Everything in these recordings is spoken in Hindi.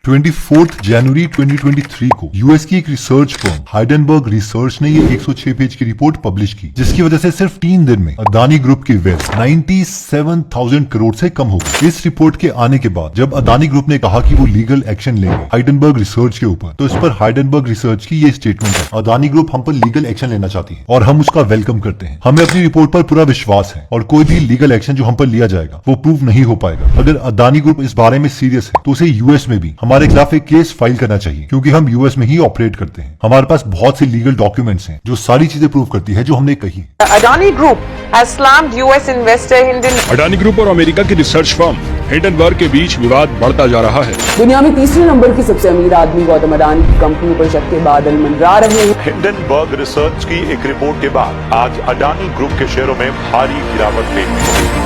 24 जनवरी 2023 को यूएस की एक रिसर्च फर्म हाइडेनबर्ग रिसर्च ने ये 106 पेज की रिपोर्ट पब्लिश की, जिसकी वजह से सिर्फ 3 दिन में अदानी ग्रुप की वेल्थ 97,000 करोड़ से कम हो गई। इस रिपोर्ट के आने के बाद जब अदानी ग्रुप ने कहा कि वो लीगल एक्शन लेंगे हाइडेनबर्ग रिसर्च के ऊपर, तो इस पर हाइडेनबर्ग रिसर्च की ये स्टेटमेंट है, अदानी ग्रुप हम पर लीगल एक्शन लेना चाहती है और हम उसका वेलकम करते हैं। हमें अपनी रिपोर्ट पर पूरा विश्वास है और कोई भी लीगल एक्शन जो हम पर लिया जाएगा वो प्रूव नहीं हो पाएगा। अगर अदानी ग्रुप इस बारे में सीरियस है तो उसे यूएस में भी हमारे खिलाफ एक केस फाइल करना चाहिए, क्योंकि हम यूएस में ही ऑपरेट करते हैं। हमारे पास बहुत से लीगल डॉक्यूमेंट्स हैं जो सारी चीजें प्रूव करती है जो हमने कही। Adani Group has slammed US investor Hindenburg. Adani group और अमेरिका की रिसर्च फर्म हिंडनबर्ग के बीच विवाद बढ़ता जा रहा है। दुनिया में तीसरे नंबर की सबसे अमीर आदमी गौतम अडानी की कंपनी पर शक के बादल मंडरा रहे हैं। हिंडनबर्ग रिसर्च की एक रिपोर्ट के बाद आज अडानी ग्रुप के शेयरों में भारी गिरावट देखने को मिली।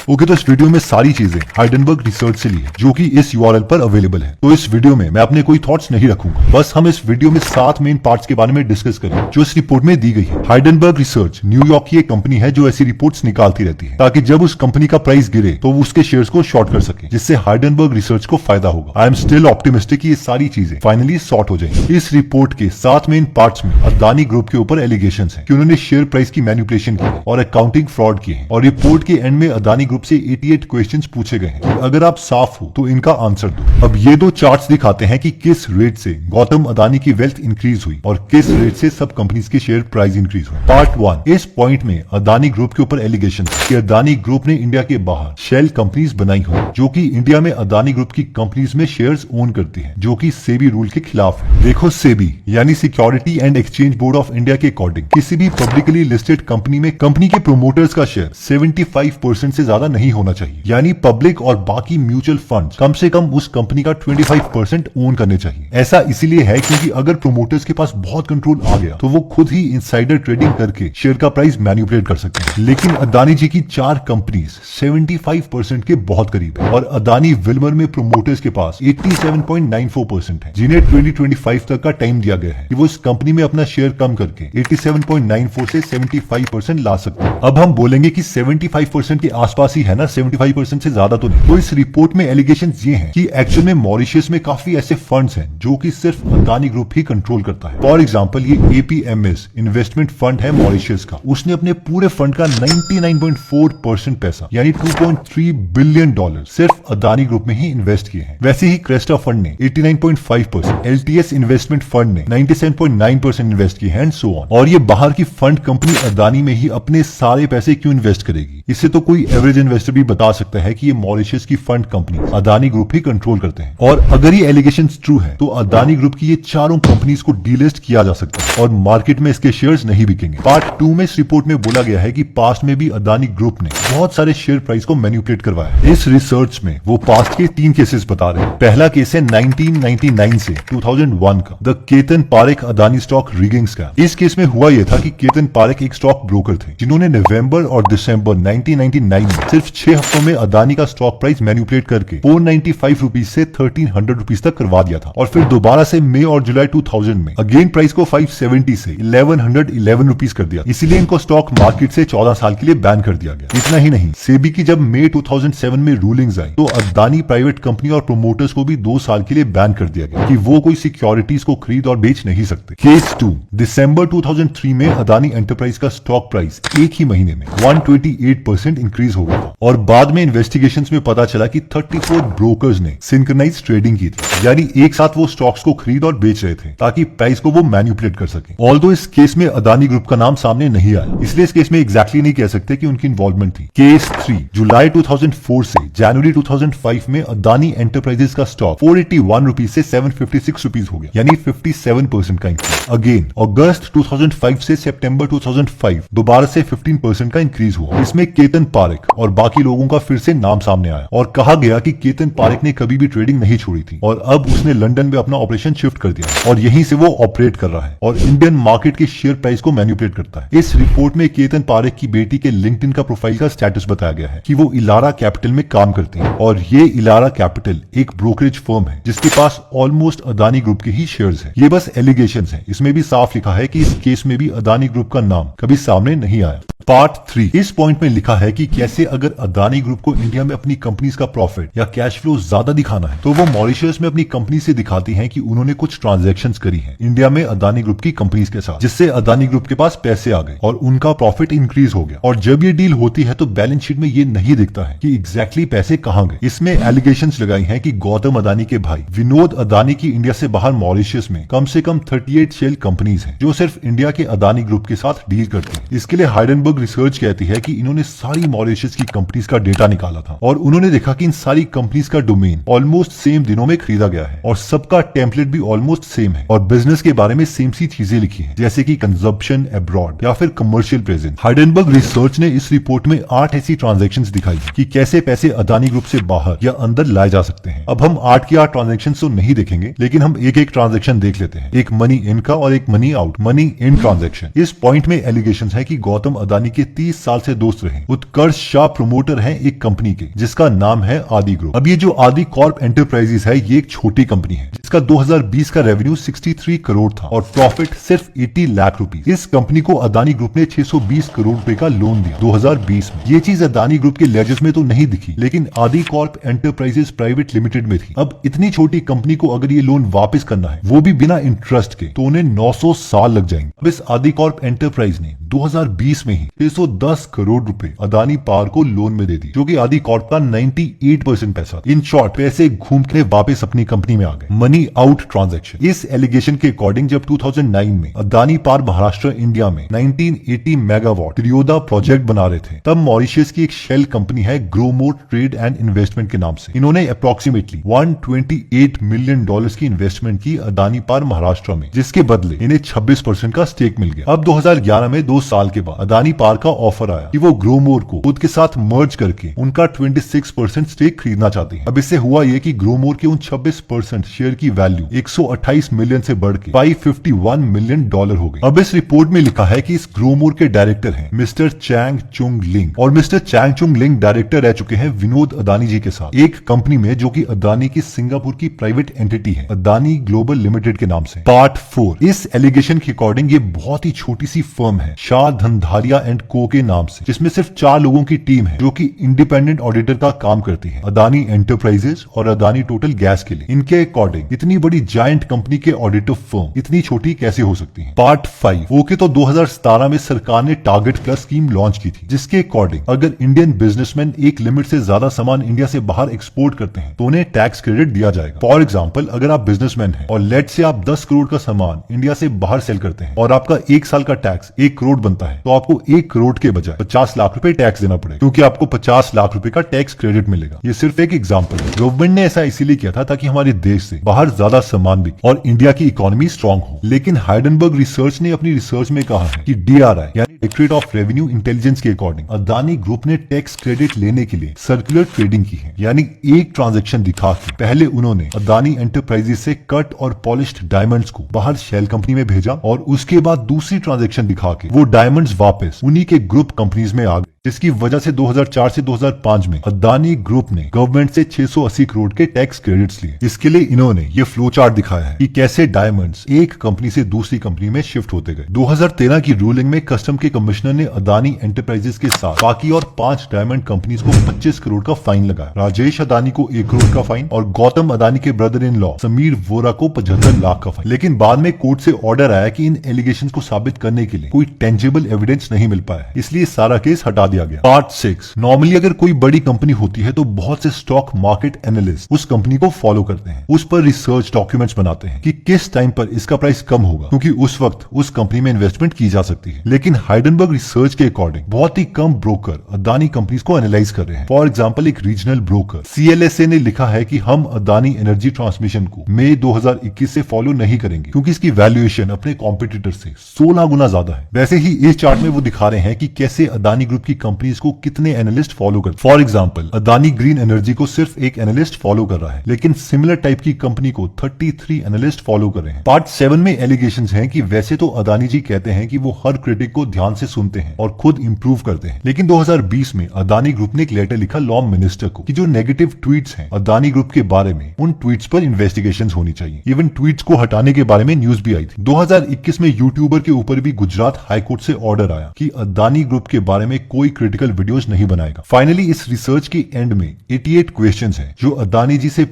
ओके, तो इस वीडियो में सारी चीजें हाइडेनबर्ग रिसर्च से ली है जो कि इस यूआरएल पर अवेलेबल है। तो इस वीडियो में मैं अपने कोई थॉट्स नहीं रखूंगा, बस हम इस वीडियो में 7 मेन पार्ट्स के बारे में डिस्कस करेंगे जो इस रिपोर्ट में दी गई है। हाइडेनबर्ग रिसर्च न्यूयॉर्क की एक कंपनी है जो ऐसी रिपोर्ट्स निकालती रहती है ताकि जब उस कंपनी का प्राइस गिरे तो वो उसके शेयर्स को शॉर्ट कर सके, जिससे हाइडेनबर्ग रिसर्च को फायदा होगा। आई एम स्टिल ऑप्टिमिस्टिक कि ये सारी चीजें फाइनली सॉर्ट हो जाएंगी। इस रिपोर्ट के 7 मेन पार्ट्स में अदानी ग्रुप के ऊपर एलिगेशंस हैं कि उन्होंने शेयर प्राइस की मैनिपुलेशन की और अकाउंटिंग फ्रॉड किए हैं। और रिपोर्ट के एंड में अदानी ग्रुप से 88 क्वेश्चंस पूछे गए हैं। अगर आप साफ हो तो इनका आंसर दो। अब ये 2 चार्ट्स दिखाते हैं कि किस रेट से गौतम अदानी की वेल्थ इंक्रीज हुई और किस रेट से सब कंपनीज के शेयर प्राइस इंक्रीज हुई। पार्ट 1, इस पॉइंट में अदानी ग्रुप के ऊपर एलिगेशन कि अदानी ग्रुप ने इंडिया के बाहर शेल कंपनीज बनाई हुई जो कि इंडिया में अदानी ग्रुप की कंपनीज में शेयर्स ओन करती है, जो कि सेबी रूल के खिलाफ है। देखो, सेबी यानी security and exchange board of India के अकॉर्डिंग किसी भी पब्लिकली लिस्टेड कंपनी में कंपनी के प्रोमोटर्स का शेयर 75% से ज्यादा नहीं होना चाहिए, यानी पब्लिक और बाकी म्यूचुअल फंड्स कम से कम उस कंपनी का 25% ओन करने चाहिए। ऐसा इसीलिए है क्योंकि अगर प्रोमोटर्स के पास बहुत कंट्रोल आ गया तो वो खुद ही इनसाइडर ट्रेडिंग करके शेयर का प्राइस मैनिपुलेट कर सकते हैं। लेकिन अदानी जी की 4 कंपनीज 75% के बहुत करीब है और अदानी विल्मर में प्रोमोटर्स के पास 87.94% है, जिन्हें 2025 तक का टाइम दिया गया है कि वो इस कंपनी में अपना शेयर कम करके 87.94 से 75% ला सकते हैं। अब हम बोलेंगे कि 75% के आसपास ही है ना, 75% से ज्यादा तो नहीं। तो इस रिपोर्ट में एलिगेशंस ये हैं कि एक्चुअल में मॉरिशस में काफी ऐसे फंड्स हैं जो कि सिर्फ अदानी ग्रुप ही कंट्रोल करता है। फॉर एग्जांपल, ये एपीएमएस इन्वेस्टमेंट फंड है मॉरिशस का, उसने अपने पूरे फंड का 99.4% पैसा यानी $2.3 बिलियन सिर्फ अदानी ग्रुप में ही इन्वेस्ट किए हैं। वैसे ही क्रेस्टा फंड ने 89.5%, एलटीएस इन्वेस्टमेंट फंड ने 97.9% इन्वेस्ट किए हैं एंड सो ऑन। और ये बाहर की फंड कंपनी अदानी में ही अपने सारे पैसे क्यों इन्वेस्ट करेगी? इससे तो कोई एवरेज इन्वेस्टर भी बता सकता है कि ये मॉरिशस की फंड कंपनी अदानी ग्रुप ही कंट्रोल करते हैं। और अगर ये एलिगेशंस ट्रू है तो अदानी ग्रुप की ये चारों कंपनीज को डीलिस्ट किया जा सकता है और मार्केट में इसके शेयर्स नहीं बिकेंगे। पार्ट 2 में इस रिपोर्ट में बोला गया है कि पास्ट में भी अदानी ग्रुप ने बहुत सारे शेयर प्राइस को मैनिपुलेट करवाया है। इस रिसर्च में वो पास्ट के 3 केसेस बता रहे हैं। पहला केस है 1999 से 2001 का, the Ketan Parekh Adani stock rigging scam. इस केस में हुआ यह था कि केतन पारेख एक स्टॉक ब्रोकर थे जिन्होंने नवंबर और दिसंबर 1999 में सिर्फ 6 हफ्तों में अदानी का स्टॉक प्राइस मैनिपुलेट करके 495 रुपीज से 1300 रुपीज तक करवा दिया था। और फिर दोबारा से मई और जुलाई 2000 में अगेन प्राइस को 570 से 1111 रुपीज कर दिया। इसीलिए इनको स्टॉक मार्केट से 14 साल के लिए बैन कर दिया गया। इतना ही नहीं, सेबी की जब मई 2007 में रूलिंग्स आई तो अदानी प्राइवेट कंपनी और प्रोमोटर्स को भी 2 साल के लिए बैन कर दिया गया कि वो कोई सिक्योरिटीज को खरीद और बेच नहीं सकते। केस 2, दिसंबर 2003 में अदानी एंटरप्राइज का स्टॉक प्राइस एक ही महीने में 128% इंक्रीज हो गया था और बाद में इन्वेस्टिगेशंस में पता चला कि 34 ब्रोकर्स ने सिंक्रोनाइज ट्रेडिंग की थी, यानी एक साथ वो स्टॉक्स को खरीद और बेच रहे थे ताकि प्राइस को वो मैनिपुलेट कर सके। ऑल्दो इस केस में अदानी ग्रुप का नाम सामने नहीं आया, इसलिए इस केस में एग्जैक्टली नहीं कह सकते कि उनकी इन्वॉल्वमेंट थी। केस 3, जुलाई 2004 से जनवरी 2005 में अदानी एंटरप्राइजेस का स्टॉक 481 रुपीज से 756 रुपीज हो गया, यानी 57% का इंक्रीज। अगेन अगस्त 2005 से सितंबर 2005 दोबारा से 15% का इंक्रीज हुआ। इसमें केतन पारेख और बाकी लोगों का फिर से नाम सामने आया और कहा गया कि केतन पारेख ने कभी भी ट्रेडिंग नहीं छोड़ी थी और अब उसने लंदन में अपना ऑपरेशन शिफ्ट कर दिया और यहीं से वो ऑपरेट कर रहा है और इंडियन मार्केट के शेयर प्राइस को मैनिपुलेट करता है। इस रिपोर्ट में केतन पारेख की बेटी के लिंक्डइन का प्रोफाइल का स्टेटस बताया गया है कि वो इलारा कैपिटल में काम करती है और ये इलारा कैपिटल एक ब्रोकरेज फर्म है जिसके पास ऑलमोस्ट अदानी ग्रुप के ही शेयर्स हैं। ये बस एलिगेशंस हैं, इसमें भी साफ लिखा है कि इस केस में भी अदानी ग्रुप का नाम कभी सामने नहीं आया। पार्ट 3 इस पॉइंट में लिखा है कि कैसे अगर अदानी ग्रुप को इंडिया में अपनी कंपनीज का प्रॉफिट या कैश फ्लो ज्यादा दिखाना है तो वो मॉरिशस में अपनी कंपनी से दिखाती हैं कि उन्होंने कुछ ट्रांजैक्शंस करी हैं इंडिया में अदानी ग्रुप की कंपनीज के साथ, जिससे अदानी ग्रुप के पास पैसे आ गए और उनका प्रॉफिट इंक्रीज हो गया। और जब ये डील होती है तो बैलेंस शीट में ये नहीं दिखता है कि एग्जैक्टली पैसे कहां गए। इसमें एलिगेशंस लगाई हैं कि गौतम अदानी के भाई विनोद अदानी की इंडिया से बाहर मॉरिशस में कम से कम 38 शेल कंपनीज हैं जो सिर्फ इंडिया के अदानी ग्रुप के साथ डील करती हैं। इसके लिए हाइडेनबर्ग रिसर्च कहती है कि इन्होंने सारी मॉरिशस की कंपनीज का डेटा निकाला था और उन्होंने देखा कि इन सारी कंपनीज का डोमेन ऑलमोस्ट सेम दिनों में खरीदा गया है और सबका टेम्पलेट भी ऑलमोस्ट सेम है और बिजनेस के बारे में सेम सी चीजें लिखी हैं जैसे कि कंजप्शन अब्रॉड या फिर कमर्शियल प्रेजेंस। हाइडेनबर्ग रिसर्च ने इस रिपोर्ट में 8 ऐसी ट्रांजैक्शंस दिखाई कि कैसे पैसे अदानी ग्रुप से बाहर या अंदर लाए जा सकते हैं। अब हम 8 की 8 ट्रांजैक्शन तो नहीं देखेंगे, लेकिन हम एक एक ट्रांजैक्शन देख लेते हैं, एक मनी इन का और एक money out money in transaction. इस पॉइंट में एलिगेशन है कि गौतम अदानी के 30 साल से दोस्त रहे उत्कर्ष शाह प्रमोटर हैं एक कंपनी के जिसका नाम है आदि ग्रुप। अब ये जो आदि कॉर्प एंटरप्राइजेस है ये एक छोटी कंपनी है जिसका 2020 का रेवेन्यू 63 करोड़ था और प्रॉफिट सिर्फ 80 लाख रुपीस। इस कंपनी को अदानी ग्रुप ने 620 करोड़ रुपए का लोन दिया 2020 में। ये चीज अदानी ग्रुप के लेजर्स में तो नहीं दिखी लेकिन आदि कॉर्प एंटरप्राइजेस प्राइवेट लिमिटेड में थी। अब इतनी छोटी कंपनी को अगर ये लोन वापस करना है वो भी बिना इंटरेस्ट के तो उन्हें 900 साल लग जाएंगे। अब इस आदि कॉर्प एंटरप्राइज ने 2020 में ही 610 करोड़ रुपए अदानी पावर को लोन में दे दी जो कि आदि कॉर्प का 98% पैसा। इन शॉर्ट पैसे घूम के वापस अपनी कंपनी में आ गए। मनी आउट ट्रांजैक्शन इस एलिगेशन के अकॉर्डिंग जब 2009 में अदानी पावर महाराष्ट्र इंडिया में 1980 मेगावाट त्रियोदा प्रोजेक्ट बना रहे थे तब मॉरिशस की एक शेल कंपनी है ग्रोमोर ट्रेड एंड इन्वेस्टमेंट के नाम से इन्होंने अप्रोक्सीमेटली $128 मिलियन की इन्वेस्टमेंट की अदानी पावर महाराष्ट्र में जिसके बदले इन्हें 26% का स्टेक मिल गया। अब 2011 में 2 साल के बाद अदानी पावर का ऑफर आया कि वो ग्रोमोर को खुद के साथ मर्ज करके उनका 26% स्टेक खरीदना चाहती है। अब इससे हुआ ये कि ग्रोमोर के उन 26% शेयर की वैल्यू 128 मिलियन से बढ़ के $551 मिलियन हो गई। अब इस रिपोर्ट में लिखा है कि इस ग्रोमोर के डायरेक्टर हैं मिस्टर चैंग चुंग लिंग और मिस्टर चैंग चुंग लिंग डायरेक्टर रह चुके हैं विनोद अदानी जी के साथ एक कंपनी में जो कि अदानी की सिंगापुर की प्राइवेट एंटिटी है अदानी ग्लोबल लिमिटेड के नाम से। पार्ट 4 इस एलिगेशन के अकॉर्डिंग ये बहुत ही छोटी सी फर्म है शाह धनधारिया एंड को के नाम से जिसमें सिर्फ 4 लोगों की टीम है जो कि इंडिपेंडेंट ऑडिटर का काम करती है अदानी एंटरप्राइजेस और अदानी टोटल गैस के लिए। इनके अकॉर्डिंग इतनी बड़ी जायंट कंपनी के ऑडिटर फर्म इतनी छोटी कैसे हो सकती है। पार्ट 5 ओके तो 2017 में सरकार ने टारगेट प्लस स्कीम लॉन्च की थी जिसके अकॉर्डिंग अगर इंडियन बिजनेसमैन एक लिमिट से ज्यादा सामान इंडिया से बाहर एक्सपोर्ट करते हैं तो उन्हें टैक्स क्रेडिट दिया जाएगा। फॉर एग्जाम्पल अगर आप बिजनेसमैन हैं और लेट से आप 10 करोड़ का सामान इंडिया से बाहर सेल करते हैं और आपका 1 साल का टैक्स 1 करोड़ बनता है तो आपको 1 करोड़ के बजाय 50 लाख रुपए टैक्स देना पड़ेगा क्योंकि आपको 50 लाख रुपए का टैक्स क्रेडिट मिलेगा। ये सिर्फ एक एग्जाम्पल है। गवर्नमेंट ने ऐसा इसीलिए किया था ताकि हमारे देश से बाहर ज्यादा सामान बिके और इंडिया की इकोनॉमी स्ट्रांग हो। लेकिन हाइडेनबर्ग रिसर्च ने अपनी रिसर्च में कहा है कि DRI यानी डायरेक्टरेट ऑफ रेवेन्यू इंटेलिजेंस के अकॉर्डिंग अदानी ग्रुप ने टैक्स क्रेडिट लेने के लिए सर्कुलर ट्रेडिंग की है यानी एक ट्रांजैक्शन दिखा के पहले उन्होंने अदानी एंटरप्राइजेस से कट और पॉलिश्ड डायमंड्स को बाहर शेल कंपनी में भेजा और उसके बाद दूसरी ट्रांजैक्शन दिखा के वो डायमंड्स वापस उन्हीं के ग्रुप कंपनीज में आ गए जिसकी वजह से 2004 से 2005 में अदानी ग्रुप ने गवर्नमेंट से 680 करोड़ के टैक्स क्रेडिट्स लिए। इसके लिए इन्होंने ये फ्लो चार्ट दिखाया है कि कैसे डायमंड्स एक कंपनी से दूसरी कंपनी में शिफ्ट होते गए। 2013 की रूलिंग में कस्टम के कमिश्नर ने अदानी एंटरप्राइजेस के साथ बाकी और 5 डायमंड कंपनीज को 25 करोड़ का फाइन लगाया। राजेश अदानी को 1 करोड़ का फाइन और गौतम अदानी के brother in law Sameer Vora को 75 लाख का फाइन। लेकिन बाद में कोर्ट से ऑर्डर आया कि इन एलिगेशन को साबित करने के लिए कोई टेंजिबल एविडेंस नहीं मिल पाया, इसलिए सारा केस हटा दिया गया। पार्ट 6 नॉर्मली अगर कोई बड़ी कंपनी होती है तो बहुत से स्टॉक मार्केट एनालिस्ट उस कंपनी को फॉलो करते हैं, उस पर रिसर्च डॉक्यूमेंट्स बनाते हैं कि किस टाइम पर इसका प्राइस कम होगा क्योंकि उस वक्त उस कंपनी में इन्वेस्टमेंट की जा सकती है। लेकिन हाइडेनबर्ग रिसर्च के अकॉर्डिंग बहुत ही कम ब्रोकर अदानी कंपनीज को एनालाइज कर रहे हैं। फॉर एग्जाम्पल एक रीजनल ब्रोकर CLSA ने लिखा है कि हम अदानी एनर्जी ट्रांसमिशन को मई 2021 से फॉलो नहीं करेंगे क्योंकि इसकी वैल्यूएशन अपने कॉम्पिटिटर से 16 गुना ज्यादा है। वैसे ही इस चार्ट में वो दिखा रहे हैं कि कैसे अदानी ग्रुप की कंपनीज को कितने एनालिस्ट फॉलो करते हैं। For example Adani green energy को सिर्फ एक एनालिस्ट फॉलो कर रहा है लेकिन सिमिलर टाइप की कंपनी को 33 एनालिस्ट फॉलो कर रहे हैं। पार्ट 7 में एलिगेशंस हैं कि वैसे तो अदानी जी कहते हैं कि वो हर क्रिटिक को ध्यान ध्यान से सुनते हैं और खुद इंप्रूव करते हैं। लेकिन 2020 में अदानी ग्रुप ने एक लेटर लिखा लॉ मिनिस्टर को कि जो नेगेटिव ट्वीट्स हैं अदानी ग्रुप के बारे में, उन ट्वीट्स पर इन्वेस्टिगेशंस होनी चाहिए। इवन ट्वीट्स को हटाने के बारे में न्यूज भी आई थी। 2021 में यूट्यूबर के ऊपर भी गुजरात हाईकोर्ट से ऑर्डर आया कि अदानी ग्रुप के बारे में कोई क्रिटिकल वीडियोस नहीं बनाएगा। फाइनली इस रिसर्च के एंड में 88 क्वेश्चंस हैं जो अदानी जी से